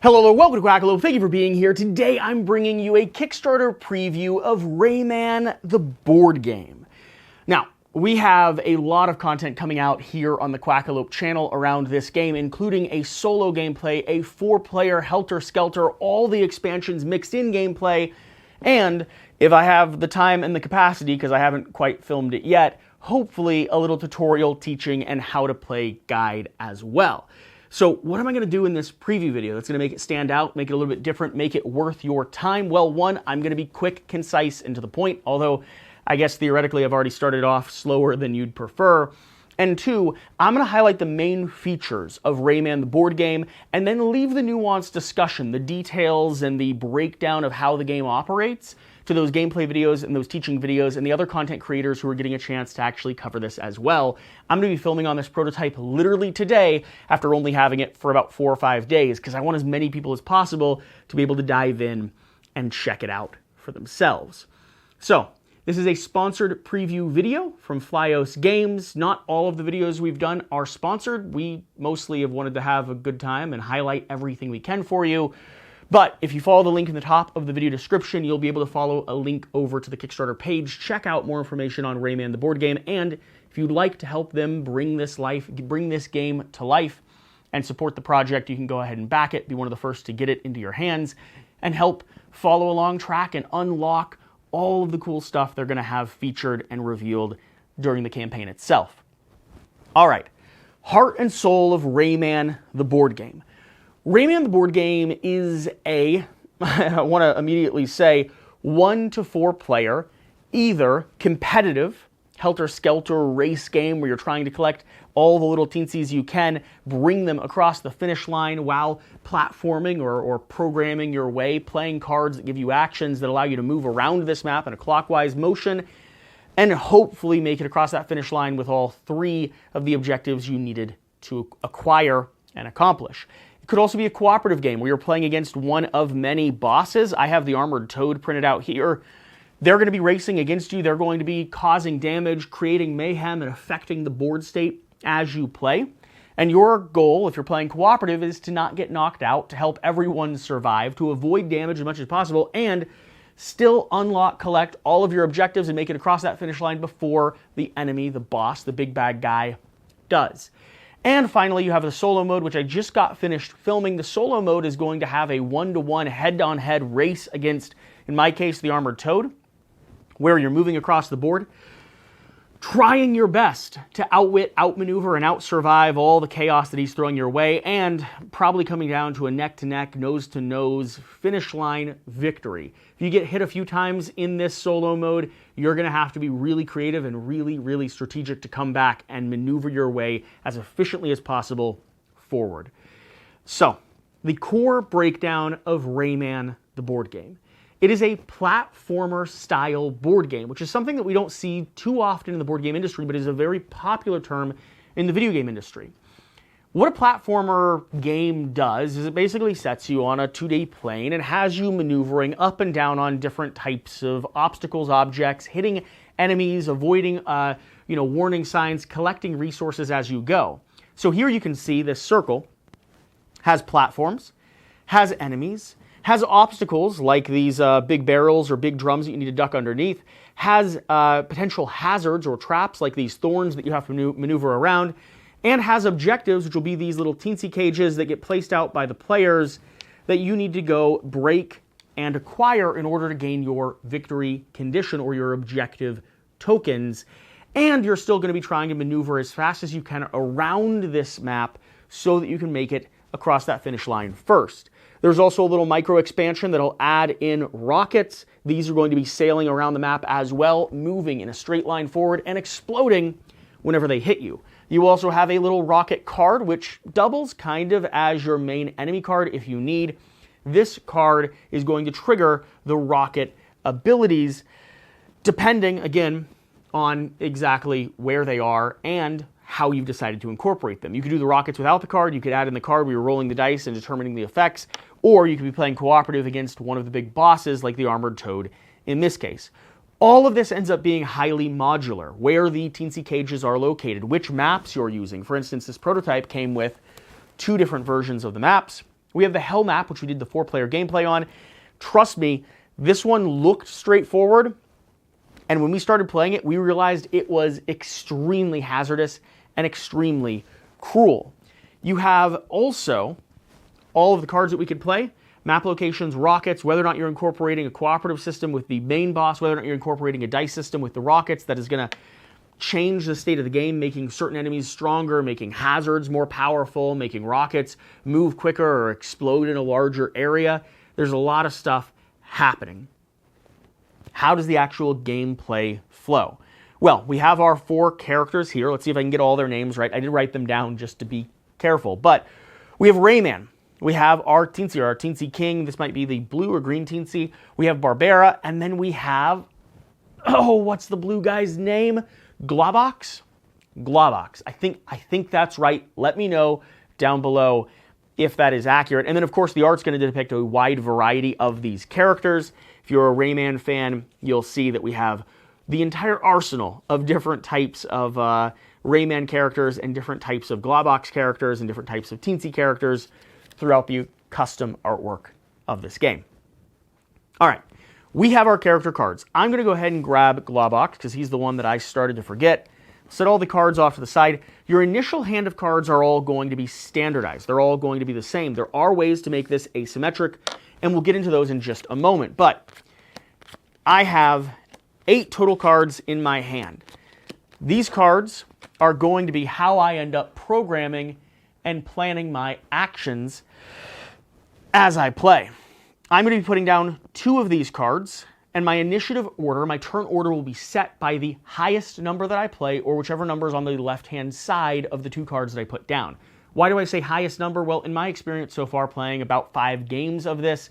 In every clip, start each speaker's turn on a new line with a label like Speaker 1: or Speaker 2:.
Speaker 1: Hello, welcome to Quackalope. Thank you for being here. Today I'm bringing you a Kickstarter preview of Rayman the board game. Now, we have a lot of content coming out here on the Quackalope channel around this game, including a solo gameplay, a 4-player helter-skelter, all the expansions mixed in gameplay, and if I have the time and the capacity, because I haven't quite filmed it yet, hopefully a little tutorial teaching and how to play guide as well. So what am I going to do in this preview video that's going to make it stand out, make it a little bit different, make it worth your time? Well, one, I'm going to be quick, concise, and to the point, although I guess theoretically I've already started off slower than you'd prefer. And two, I'm going to highlight the main features of Rayman the board game and then leave the nuanced discussion, the details and the breakdown of how the game operates to those gameplay videos and those teaching videos and the other content creators who are getting a chance to actually cover this as well. I'm going to be filming on this prototype literally today after only having it for about 4 or 5 days because I want as many people as possible to be able to dive in and check it out for themselves. So, this is a sponsored preview video from Flyos Games. Not all of the videos we've done are sponsored. We mostly have wanted to have a good time and highlight everything we can for you. But if you follow the link in the top of the video description, you'll be able to follow a link over to the Kickstarter page, check out more information on Rayman the board game, and if you'd like to help them bring this game to life and support the project, you can go ahead and back it, be one of the first to get it into your hands, and help follow along track and unlock all of the cool stuff they're going to have featured and revealed during the campaign itself. All right, heart and soul of Rayman the board game. Rayman the board game is I want to immediately say, 1 to 4 player, either competitive, helter-skelter race game where you're trying to collect all the little Teensies you can, bring them across the finish line while platforming or programming your way, playing cards that give you actions that allow you to move around this map in a clockwise motion, and hopefully make it across that finish line with all 3 of the objectives you needed to acquire and accomplish. It could also be a cooperative game where you're playing against one of many bosses. I have the Armored Toad printed out here. They're going to be racing against you. They're going to be causing damage, creating mayhem, and affecting the board state as you play. And your goal, if you're playing cooperative, is to not get knocked out, to help everyone survive, to avoid damage as much as possible, and still unlock, collect all of your objectives and make it across that finish line before the enemy, the boss, the big bad guy, does. And finally, you have the solo mode, which I just got finished filming. The solo mode is going to have a 1-to-1 head-on-head race against, in my case, the Armored Toad, where you're moving across the board, trying your best to outwit, outmaneuver, and outsurvive all the chaos that he's throwing your way, and probably coming down to a neck-to-neck, nose-to-nose finish line victory. If you get hit a few times in this solo mode, you're going to have to be really creative and really, really strategic to come back and maneuver your way as efficiently as possible forward. So, the core breakdown of Rayman the board game. It is a platformer-style board game, which is something that we don't see too often in the board game industry, but is a very popular term in the video game industry. What a platformer game does is it basically sets you on a 2D plane and has you maneuvering up and down on different types of obstacles, objects, hitting enemies, avoiding warning signs, collecting resources as you go. So here you can see this circle has platforms, has enemies, has obstacles like these big barrels or big drums that you need to duck underneath, has potential hazards or traps like these thorns that you have to maneuver around, and has objectives, which will be these little teensy cages that get placed out by the players that you need to go break and acquire in order to gain your victory condition or your objective tokens. And you're still going to be trying to maneuver as fast as you can around this map so that you can make it across that finish line first. There's also a little micro expansion that'll add in rockets. These are going to be sailing around the map as well, moving in a straight line forward and exploding whenever they hit you. You also have a little rocket card, which doubles kind of as your main enemy card if you need. This card is going to trigger the rocket abilities, depending, again, on exactly where they are and how you've decided to incorporate them. You could do the rockets without the card, you could add in the card where you're rolling the dice and determining the effects, or you could be playing cooperative against one of the big bosses like the Armored Toad in this case. All of this ends up being highly modular, where the teensy cages are located, which maps you're using. For instance, this prototype came with 2 different versions of the maps, We have the Hell map, which we did the 4-player gameplay on. Trust me, this one looked straightforward, and when we started playing it, we realized it was extremely hazardous and extremely cruel. You have also all of the cards that we could play, map locations, rockets, whether or not you're incorporating a cooperative system with the main boss, whether or not you're incorporating a dice system with the rockets that is going to change the state of the game, making certain enemies stronger, making hazards more powerful, making rockets move quicker or explode in a larger area. There's a lot of stuff happening. How does the actual gameplay flow? Well, we have our 4 characters here. Let's see if I can get all their names right. I did write them down just to be careful. But we have Rayman. We have our Teensy King. This might be the blue or green Teensy. We have Barbara. And then we have, what's the blue guy's name? Globox? Globox. I think that's right. Let me know down below if that is accurate. And then, of course, the art's going to depict a wide variety of these characters. If you're a Rayman fan, you'll see that we have the entire arsenal of different types of Rayman characters and different types of Globox characters and different types of Teensy characters throughout the custom artwork of this game. All right, we have our character cards. I'm going to go ahead and grab Globox because he's the one that I started to forget. Set all the cards off to the side. Your initial hand of cards are all going to be standardized. They're all going to be the same. There are ways to make this asymmetric, and we'll get into those in just a moment. But I have 8 total cards in my hand. These cards are going to be how I end up programming and planning my actions as I play. I'm going to be putting down 2 of these cards, and my initiative order, my turn order, will be set by the highest number that I play, or whichever number is on the left-hand side of the 2 cards that I put down. Why do I say highest number? Well, in my experience so far playing about 5 games of this,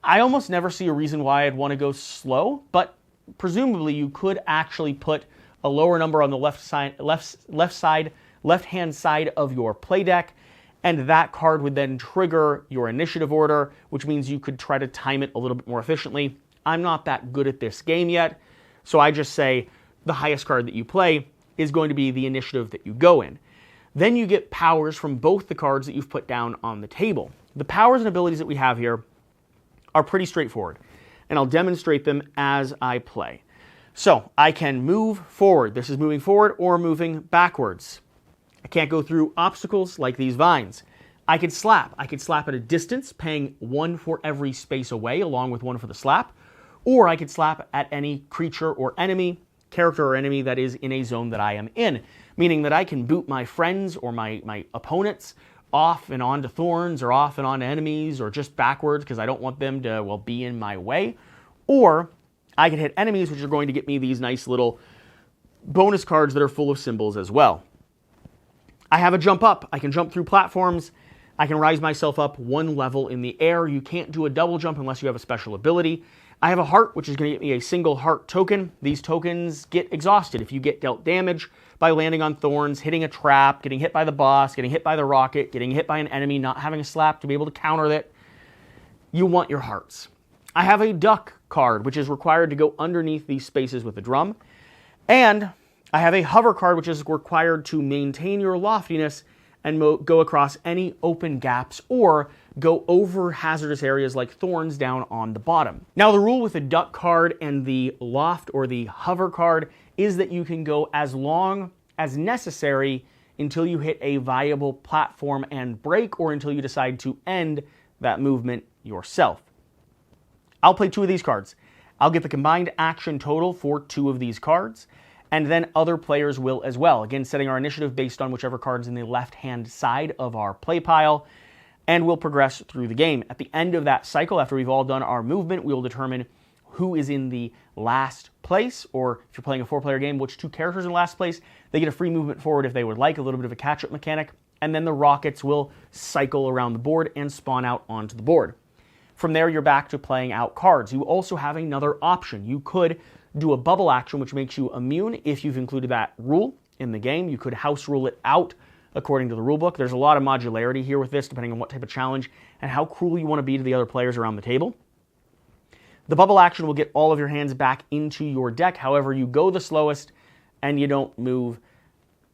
Speaker 1: I almost never see a reason why I'd want to go slow, but presumably you could actually put a lower number on the left-hand side of your play deck, and that card would then trigger your initiative order, which means you could try to time it a little bit more efficiently. I'm not that good at this game yet, so I just say the highest card that you play is going to be the initiative that you go in. Then you get powers from both the cards that you've put down on the table. The powers and abilities that we have here are pretty straightforward, and I'll demonstrate them as I play. So I can move forward. This is moving forward or moving backwards. I can't go through obstacles like these vines. I could slap. I could slap at a distance, paying 1 for every space away, along with 1 for the slap. Or I could slap at any creature or enemy, character or enemy that is in a zone that I am in, meaning that I can boot my friends or my opponents off and onto thorns or off and onto enemies or just backwards because I don't want them to, well, be in my way. Or I can hit enemies, which are going to get me these nice little bonus cards that are full of symbols as well. I have a jump up. I can jump through platforms. I can rise myself up 1 level in the air. You can't do a double jump unless you have a special ability. I have a heart, which is going to get me a single heart token. These tokens get exhausted if you get dealt damage by landing on thorns, hitting a trap, getting hit by the boss, getting hit by the rocket, getting hit by an enemy, not having a slap to be able to counter it. You want your hearts. I have a duck card, which is required to go underneath these spaces with the drum. And I have a hover card, which is required to maintain your loftiness and go across any open gaps or go over hazardous areas like thorns down on the bottom. Now, the rule with the duck card and the loft or the hover card is that you can go as long as necessary until you hit a viable platform and break, or until you decide to end that movement yourself. I'll play 2 of these cards. I'll get the combined action total for 2 of these cards, and then other players will as well. Again, setting our initiative based on whichever card's in the left-hand side of our play pile, and we'll progress through the game. At the end of that cycle, after we've all done our movement, we will determine who is in the last place, or if you're playing a 4-player game, which 2 characters in last place. They get a free movement forward if they would like, a little bit of a catch-up mechanic, and then the rockets will cycle around the board and spawn out onto the board. From there, you're back to playing out cards. You also have another option. You could do a bubble action, which makes you immune if you've included that rule in the game. You could house rule it out according to the rulebook. There's a lot of modularity here with this, depending on what type of challenge and how cruel you want to be to the other players around the table. The bubble action will get all of your hands back into your deck. However, you go the slowest and you don't move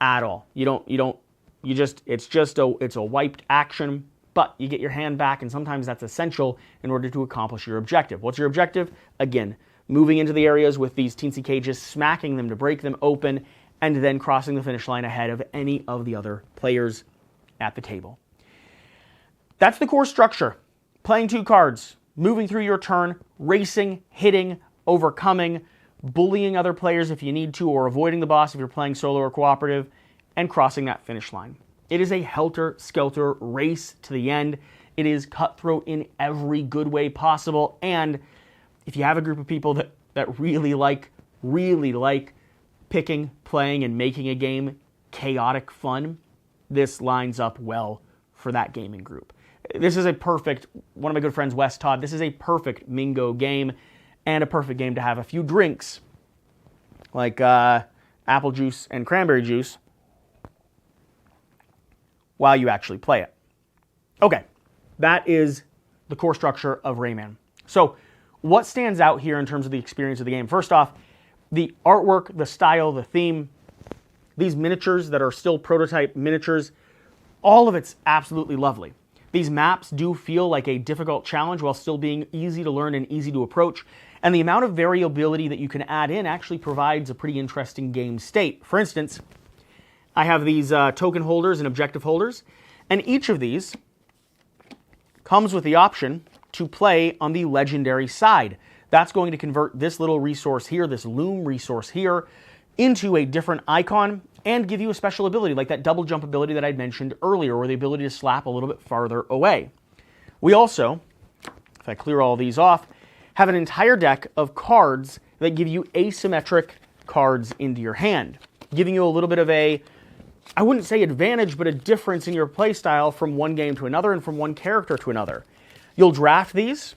Speaker 1: at all. It's a wiped action. but you get your hand back, and sometimes that's essential in order to accomplish your objective. What's your objective? Again, moving into the areas with these teensy cages, smacking them to break them open, and then crossing the finish line ahead of any of the other players at the table. That's the core structure. Playing 2 cards, moving through your turn, racing, hitting, overcoming, bullying other players if you need to, or avoiding the boss if you're playing solo or cooperative, and crossing that finish line. It is a helter-skelter race to the end. It is cutthroat in every good way possible, and if you have a group of people that really like picking, playing, and making a game chaotic fun, this lines up well for that gaming group. This is a perfect, one of my good friends, Wes Todd, this is a perfect Mingo game, and a perfect game to have a few drinks, like apple juice and cranberry juice, while you actually play it. Okay, that is the core structure of Rayman. So, what stands out here in terms of the experience of the game? First off, the artwork, the style, the theme, these miniatures that are still prototype miniatures, all of it's absolutely lovely. These maps do feel like a difficult challenge while still being easy to learn and easy to approach, and the amount of variability that you can add in actually provides a pretty interesting game state. For instance, I have these token holders and objective holders, and each of these comes with the option to play on the legendary side. That's going to convert this little resource here, this loom resource here, into a different icon and give you a special ability, like that double jump ability that I'd mentioned earlier, or the ability to slap a little bit farther away. We also, if I clear all these off, have an entire deck of cards that give you asymmetric cards into your hand, giving you a little bit of a, I wouldn't say advantage, but a difference in your play style from one game to another and from one character to another. You'll draft these,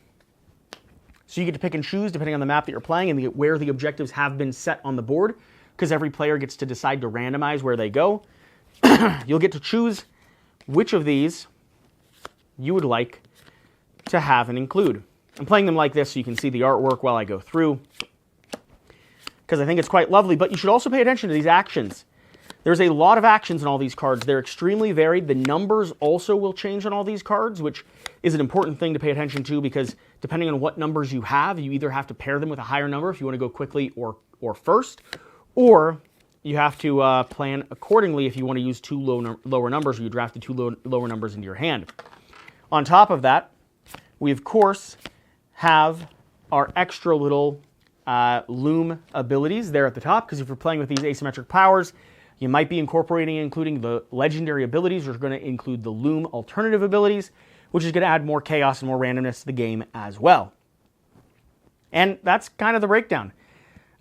Speaker 1: so you get to pick and choose depending on the map that you're playing and where the objectives have been set on the board, because every player gets to decide to randomize where they go. You'll get to choose which of these you would like to have and include. I'm playing them like this so you can see the artwork while I go through, because I think it's quite lovely, but you should also pay attention to these actions. There's a lot of actions in all these cards. They're extremely varied. The numbers also will change on all these cards, which is an important thing to pay attention to, because depending on what numbers you have, you either have to pair them with a higher number if you want to go quickly or first, or you have to plan accordingly if you want to use 2 lower numbers, or you draft the 2 lower numbers into your hand. On top of that, we of course have our extra little loom abilities there at the top, because if you're playing with these asymmetric powers, you might be incorporating and including the legendary abilities, which are going to include the loom alternative abilities, which is going to add more chaos and more randomness to the game as well. And that's kind of the breakdown.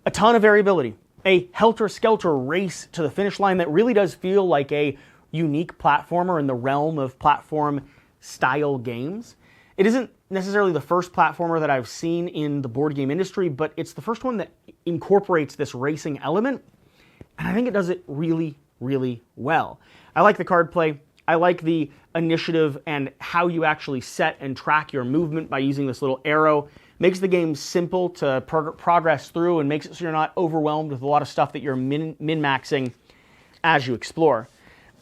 Speaker 1: A ton of variability. A helter-skelter race to the finish line that really does feel like a unique platformer in the realm of platform-style games. It isn't necessarily the first platformer that I've seen in the board game industry, but it's the first one that incorporates this racing element, and I think it does it really, really well. I like the card play. I like the initiative and how you actually set and track your movement by using this little arrow. Makes the game simple to progress through and makes it so you're not overwhelmed with a lot of stuff that you're min-maxing as you explore.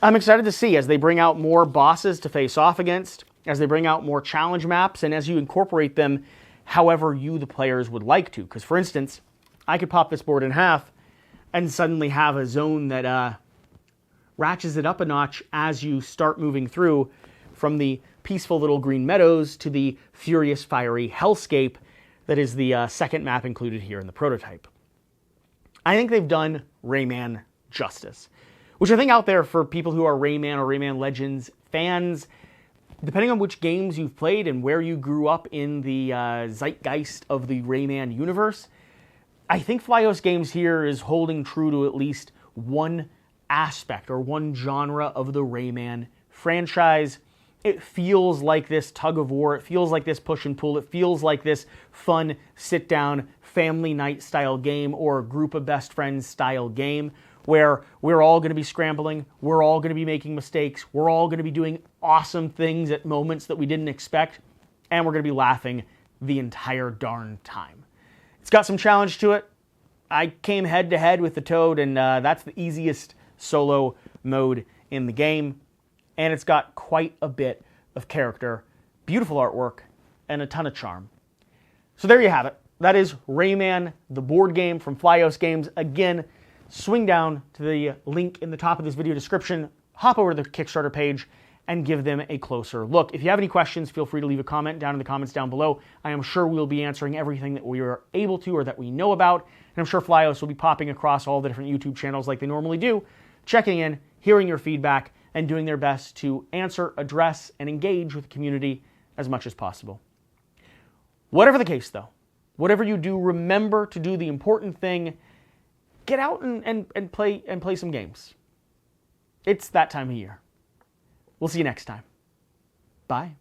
Speaker 1: I'm excited to see as they bring out more bosses to face off against, as they bring out more challenge maps, and as you incorporate them however you, the players, would like to. Because, for instance, I could pop this board in half and suddenly have a zone that ratchets it up a notch as you start moving through, from the peaceful little green meadows to the furious, fiery hellscape that is the second map included here in the prototype. I think they've done Rayman justice, which I think out there for people who are Rayman or Rayman Legends fans, depending on which games you've played and where you grew up in the zeitgeist of the Rayman universe, I think Flyos Games here is holding true to at least one aspect or one genre of the Rayman franchise. It feels like this tug of war. It feels like this push and pull. It feels like this fun sit-down family night style game or group of best friends style game where we're all going to be scrambling, we're all going to be making mistakes, we're all going to be doing awesome things at moments that we didn't expect, and we're going to be laughing the entire darn time. It's got some challenge to it. I came head-to-head with the Toad, and that's the easiest solo mode in the game. And it's got quite a bit of character, beautiful artwork, and a ton of charm. So there you have it. That is Rayman, the board game from Flyos Games. Again, swing down to the link in the top of this video description, hop over to the Kickstarter page, and give them a closer look. If you have any questions, feel free to leave a comment down in the comments down below. I am sure we'll be answering everything that we are able to or that we know about, and I'm sure Flyos will be popping across all the different YouTube channels like they normally do, checking in, hearing your feedback, and doing their best to answer, address, and engage with the community as much as possible. Whatever the case, though, whatever you do, remember to do the important thing. Get out and play some games. It's that time of year. We'll see you next time. Bye.